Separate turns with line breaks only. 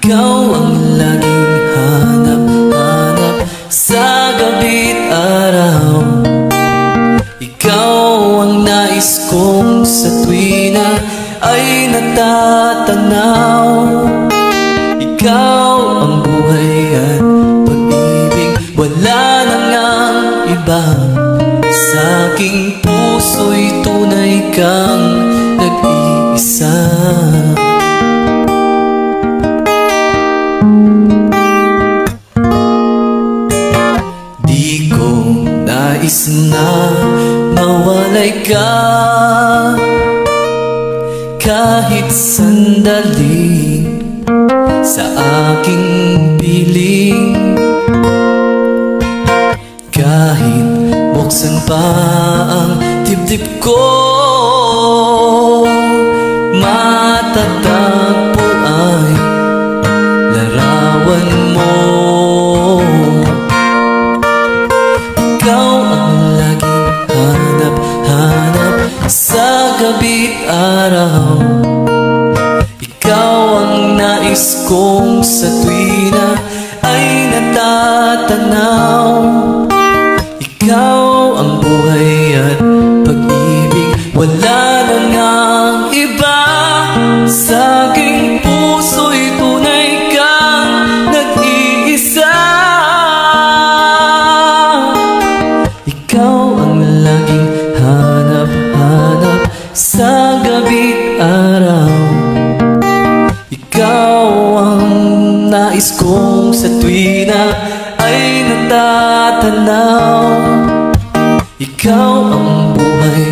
Ikaw ang laging hanap-hanap sa gabi't araw. Ikaw ang nais kong sa tuwina ay natatanaw. Ikaw ang buhay at pag-ibig, wala na ngang iba. Sa aking puso'y tunay kang nag-iisa. Di ko nais na mawalay ka kahit sandali sa aking piling. Kahit buksan pa ang dibdib ko, matatagpo ay larawan mo. Ikaw ang laging hanap-hanap sa gabi't araw. Ikaw ang nais kong sa tuwina ay natatanaw. Ikaw ang buhay at pag-ibig, wala na ngang iba. Sa aking puso'y tunay kang nag-iisa. Ikaw ang laging hanap-hanap sa gabi't araw. Ikaw ang nais kong sa tuwina ay natatanaw. Ikaw ang buhay